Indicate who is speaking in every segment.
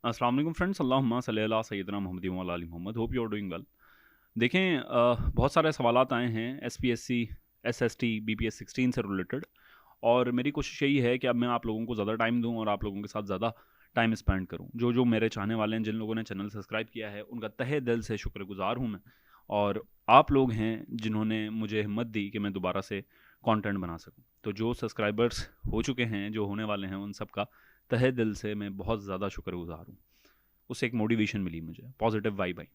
Speaker 1: अस्सलाम वालेकुम फ्रेंड्स, अल्लाहुम्मा सल्ली अला सय्यिदना मुहम्मदिन व अला आलि मुहम्मद। Hope you are doing well. देखें, बहुत सारे सवालात आए हैं एसपीएससी, एसएसटी, बीपीएस 16 से रिलेटेड। और मेरी कोशिश यही है कि अब मैं आप लोगों को ज़्यादा टाइम दूं और आप लोगों के साथ ज़्यादा टाइम स्पेंड करूं। जो जो मेरे चाहने वाले हैं, जिन लोगों ने चैनल सब्सक्राइब किया है, उनका तहे दिल से शुक्रगुजार हूं मैं। और आप लोग हैं जिन्होंने मुझे हिम्मत दी कि मैं दोबारा से कंटेंट बना सकूं। तो जो सब्सक्राइबर्स हो चुके हैं, जो होने वाले हैं, उन सब का तहे दिल से मैं बहुत ज़्यादा शुक्रगुजार हूँ। उससे एक मोटिवेशन मिली मुझे, पॉजिटिव वाइब आई।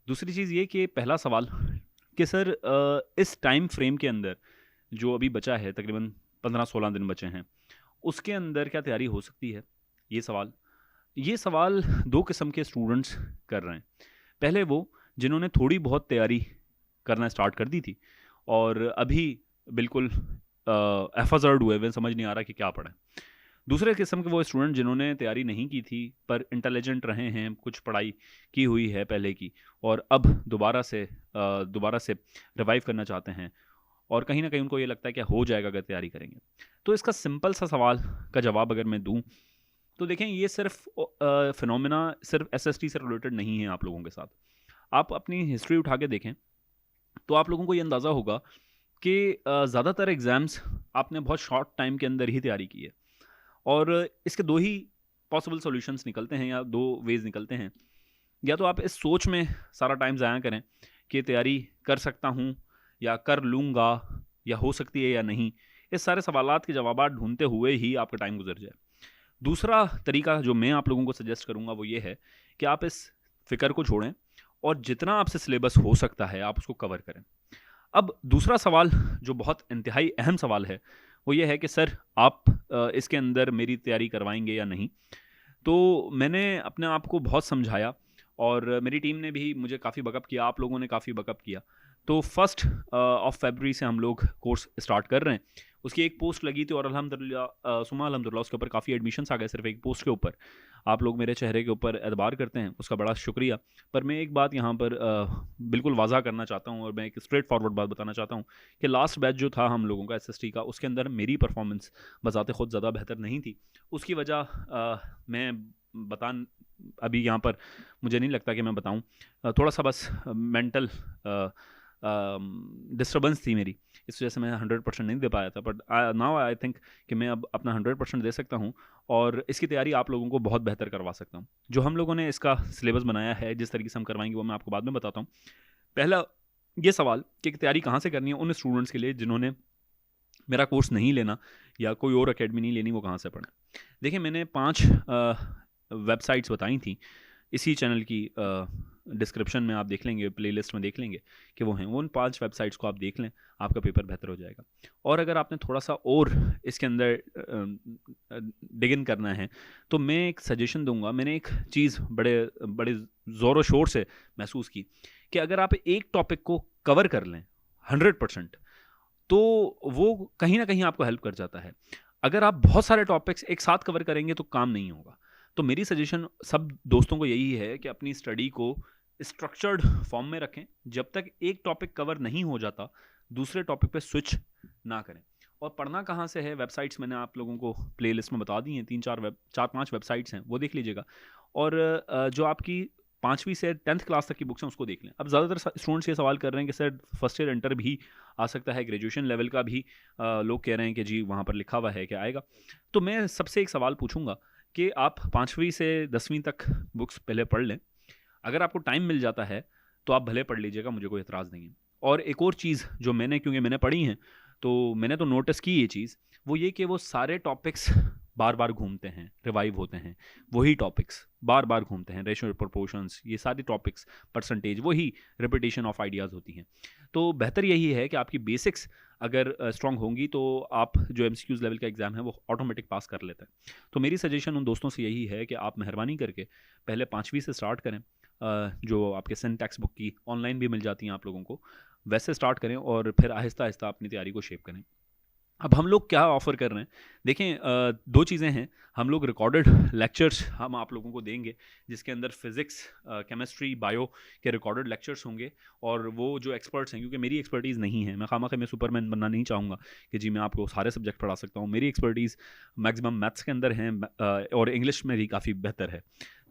Speaker 1: दूसरी चीज़ ये कि पहला सवाल कि सर, इस टाइम फ्रेम के अंदर जो अभी बचा है, तकरीबन 15-16 दिन बचे हैं, उसके अंदर क्या तैयारी हो सकती है? ये सवाल दो किस्म के स्टूडेंट्स कर रहे हैं। पहले वो जिन्होंने थोड़ी बहुत तैयारी करना स्टार्ट कर दी थी और अभी बिल्कुल एफजर्ड हुए हुए, समझ नहीं आ रहा कि क्या पढ़ें। दूसरे किस्म के वो स्टूडेंट जिन्होंने तैयारी नहीं की थी पर इंटेलिजेंट रहे हैं, कुछ पढ़ाई की हुई है पहले की, और अब दोबारा से रिवाइव करना चाहते हैं, और कहीं ना कहीं उनको ये लगता है कि हो जाएगा अगर तैयारी करेंगे। तो इसका सिंपल सा सवाल का जवाब अगर मैं दूं, तो देखें, ये सिर्फ फिनोमेना सिर्फ एसएसटी से रिलेटेड नहीं है। आप लोगों के साथ आप अपनी हिस्ट्री उठा के देखें तो आप लोगों को ये अंदाज़ा होगा कि ज़्यादातर एग्ज़ाम्स आपने बहुत शॉर्ट टाइम के अंदर ही तैयारी की है। और इसके दो ही पॉसिबल सॉल्यूशंस निकलते हैं, या दो वेज निकलते हैं। या तो आप इस सोच में सारा टाइम ज़ाया करें कि तैयारी कर सकता हूँ या कर लूँगा, या हो सकती है या नहीं, इस सारे सवालात के जवाब ढूंढते हुए ही आपका टाइम गुजर जाए। दूसरा तरीका जो मैं आप लोगों को सजेस्ट करूँगा वो ये है कि आप इस फिक्र को छोड़ें और जितना आपसे सिलेबस हो सकता है आप उसको कवर करें। अब दूसरा सवाल जो बहुत इंतहाई अहम सवाल है वो ये है कि सर, आप इसके अंदर मेरी तैयारी करवाएंगे या नहीं। तो मैंने अपने आप को बहुत समझाया और मेरी टीम ने भी मुझे काफ़ी बकअप किया, आप लोगों ने काफ़ी बकअप किया। तो 1 फरवरी से हम लोग कोर्स स्टार्ट कर रहे हैं। उसकी एक पोस्ट लगी थी और अल्हम्दुलिल्लाह, सुमा अल्हम्दुलिल्लाह, उसके ऊपर काफ़ी एडमिशन्स आ गए सिर्फ एक पोस्ट के ऊपर। आप लोग मेरे चेहरे के ऊपर एतबार करते हैं, उसका बड़ा शुक्रिया। पर मैं एक बात यहाँ पर बिल्कुल वाज़ा करना चाहता हूँ और मैं एक स्ट्रेट फॉरवर्ड बात बताना चाहता हूँ कि लास्ट बैच जो था हम लोगों का एसएसटी का, उसके अंदर मेरी परफॉर्मेंस बज़ाते खुद ज़्यादा बेहतर नहीं थी। उसकी वजह मैं बता अभी यहाँ पर मुझे नहीं लगता कि मैं बताऊँ। थोड़ा सा बस मेंटल डिस्टर्बेंस थी मेरी, इस वजह से मैं 100% नहीं दे पाया था। बट नाउ आई थिंक कि मैं अब अपना 100% दे सकता हूँ और इसकी तैयारी आप लोगों को बहुत बेहतर करवा सकता हूँ। जो हम लोगों ने इसका सिलेबस बनाया है, जिस तरीके से हम करवाएंगे, वो मैं आपको बाद में बताता हूँ। पहला ये सवाल कि तैयारी कहाँ से करनी है उन स्टूडेंट्स के लिए जिन्होंने मेरा कोर्स नहीं लेना या कोई और अकेडमी नहीं लेनी, वो कहाँ से पढ़ें। देखिए, मैंने 5 वेबसाइट्स बताई थी इसी चैनल की। डिस्क्रिप्शन में आप देख लेंगे, प्लेलिस्ट में देख लेंगे कि वो हैं। वो उन 5 वेबसाइट्स को आप देख लें, आपका पेपर बेहतर हो जाएगा। और अगर आपने थोड़ा सा और इसके अंदर डिग इन करना है तो मैं एक सजेशन दूंगा। मैंने एक चीज़ बड़े बड़े ज़ोर शोर से महसूस की कि अगर आप एक टॉपिक को कवर कर लें 100%, तो वो कहीं ना कहीं आपको हेल्प कर जाता है। अगर आप बहुत सारे टॉपिक्स एक साथ कवर करेंगे तो काम नहीं होगा। तो मेरी सजेशन सब दोस्तों को यही है कि अपनी स्टडी को स्ट्रक्चर्ड फॉर्म में रखें। जब तक एक टॉपिक कवर नहीं हो जाता, दूसरे टॉपिक पे स्विच ना करें। और पढ़ना कहाँ से है, वेबसाइट्स मैंने आप लोगों को प्लेलिस्ट में बता दी हैं। 4-5 वेबसाइट्स हैं, वो देख लीजिएगा। और जो आपकी 5वीं से 10th क्लास तक की बुक्स हैं उसको देख लें। अब ज़्यादातर स्टूडेंट्स ये सवाल कर रहे हैं कि सर, फर्स्ट ईयर इंटर भी आ सकता है, ग्रेजुएशन लेवल का भी लोग कह रहे हैं कि जी वहाँ पर लिखा हुआ है कि आएगा। तो मैं सबसे एक सवाल पूछूंगा कि आप 5वीं से 10वीं तक बुक्स पहले पढ़ लें। अगर आपको टाइम मिल जाता है तो आप भले पढ़ लीजिएगा, मुझे कोई एतराज़ नहीं है। और एक और चीज़ जो क्योंकि मैंने पढ़ी हैं, तो मैंने तो नोटिस की ये चीज़, वो ये कि वो सारे टॉपिक्स बार बार घूमते हैं, रिवाइव होते हैं। वही टॉपिक्स बार बार घूमते हैं, रेशियो प्रोपोर्शंस, ये सारे टॉपिक्स, परसेंटेज, वही रिपीटेशन ऑफ आइडियाज़ होती हैं। तो बेहतर यही है कि आपकी बेसिक्स अगर स्ट्रांग होंगी तो आप जो एमसीक्यूज़ लेवल का एग्ज़ाम है वो ऑटोमेटिक पास कर लेते हैं। तो मेरी सजेशन उन दोस्तों से यही है कि आप मेहरबानी करके पहले 5वीं से स्टार्ट करें। जो आपके सिंटैक्स बुक की ऑनलाइन भी मिल जाती हैं आप लोगों को, वैसे स्टार्ट करें और फिर आहिस्ता आहिस्ता अपनी तैयारी को शेप करें। अब हम लोग क्या ऑफ़र कर रहे हैं, देखें, 2 चीज़ें हैं। हम लोग रिकॉर्डेड लेक्चर्स हम आप लोगों को देंगे, जिसके अंदर फिज़िक्स, केमिस्ट्री, बायो के रिकॉर्डेड लेक्चर्स होंगे। और वो जो एक्सपर्ट्स हैं, क्योंकि मेरी एक्सपर्टीज़ नहीं है, मैं खामखा मैं सुपरमैन बनना नहीं चाहूँगा कि जी मैं आपको सारे सब्जेक्ट पढ़ा सकता हूँ। मेरी एक्सपर्टीज़ मैक्सिमम मैथ्स के अंदर हैं, और इंग्लिश में भी काफ़ी बेहतर है।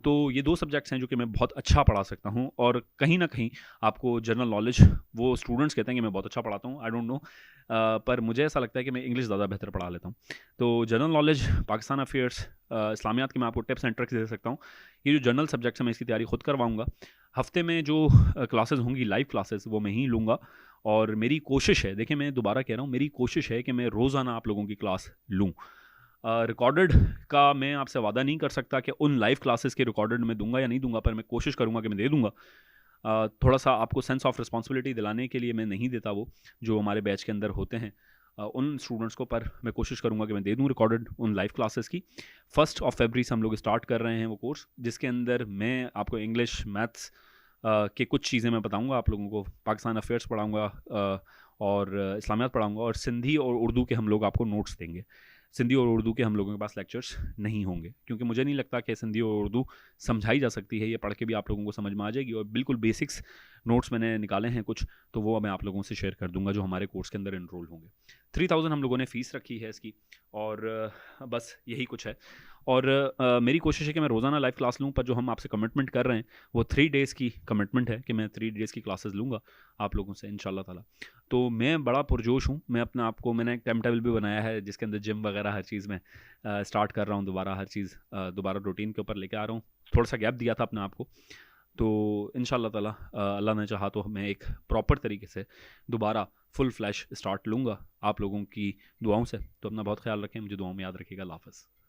Speaker 1: तो ये 2 सब्जेक्ट्स हैं जो कि मैं बहुत अच्छा पढ़ा सकता हूँ, और कहीं न कहीं आपको जनरल नॉलेज, वो स्टूडेंट्स कहते हैं कि मैं बहुत अच्छा पढ़ाता हूँ, आई डोंट नो, पर मुझे ऐसा लगता है कि मैं इंग्लिश ज़्यादा बेहतर पढ़ा लेता हूँ। तो जनरल नॉलेज, पाकिस्तान अफ़ेयर्स, इस्लामियात की मैं आपको टिप्स एंड ट्रिक्स दे सकता हूँ। ये जो जनरल सब्जेक्ट्स हैं मैं इसकी तैयारी खुद करवाऊँगा। हफ्ते में जो क्लासेस होंगी, लाइव क्लासेस, वो मैं ही लूँगा, और मेरी कोशिश है, देखिए मैं दोबारा कह रहा हूँ, मेरी कोशिश है कि मैं रोज़ाना आप लोगों की क्लास लूँ। रिकॉर्डेड का मैं आपसे वादा नहीं कर सकता कि उन लाइव क्लासेस के रिकॉर्डेड मैं दूंगा या नहीं दूंगा, पर मैं कोशिश करूंगा कि मैं दे दूंगा। थोड़ा सा आपको सेंस ऑफ रिस्पॉन्सिबिलिटी दिलाने के लिए मैं नहीं देता वो, जो हमारे बैच के अंदर होते हैं उन स्टूडेंट्स को, पर मैं कोशिश करूंगा कि मैं दे दूं रिकॉर्डेड उन लाइव क्लासेस की। 1 फरवरी से हम लोग स्टार्ट कर रहे हैं वो कोर्स, जिसके अंदर मैं आपको इंग्लिश, मैथ्स के कुछ चीज़ें मैं बताऊंगा आप लोगों को, पाकिस्तान अफेयर्स पढ़ाऊंगा, और इस्लामियात पढ़ाऊंगा, और सिंधी और उर्दू के हम लोग आपको नोट्स देंगे। सिंधी और उर्दू के हम लोगों के पास लेक्चर्स नहीं होंगे, क्योंकि मुझे नहीं लगता कि सिंधी और उर्दू समझाई जा सकती है, ये पढ़ के भी आप लोगों को समझ में आ जाएगी, और बिल्कुल बेसिक्स नोट्स मैंने निकाले हैं कुछ, तो वो मैं आप लोगों से शेयर कर दूंगा जो हमारे कोर्स के अंदर इनरोल होंगे। 3000 हम लोगों ने फ़ीस रखी है इसकी, और बस यही कुछ है। और मेरी कोशिश है कि मैं रोज़ाना लाइव क्लास लूँ, पर जो हम आपसे कमिटमेंट कर रहे हैं वो 3 डेज़ की कमिटमेंट है, कि मैं 3 डेज़ की क्लासेस लूँगा आप लोगों से इंशाल्लाह ताला। तो मैं बड़ा पुरजोश हूँ, मैं अपने आप को, मैंने एक टाइम टेबल भी बनाया है जिसके अंदर जिम वगैरह हर चीज़ में स्टार्ट कर रहा हूँ दोबारा, हर चीज़ दोबारा रूटीन के ऊपर लेके आ रहा हूँ। थोड़ा सा गैप दिया था अपने आप को, तो इंशाल्लाह ताला अल्लाह ने चाहा तो मैं एक प्रॉपर तरीके से दोबारा फुल फ्लैश स्टार्ट लूँगा आप लोगों की दुआओं से। तो अपना बहुत ख्याल रखें, मुझे दुआओं में याद रखिएगा। अल्लाह हाफ़िज़।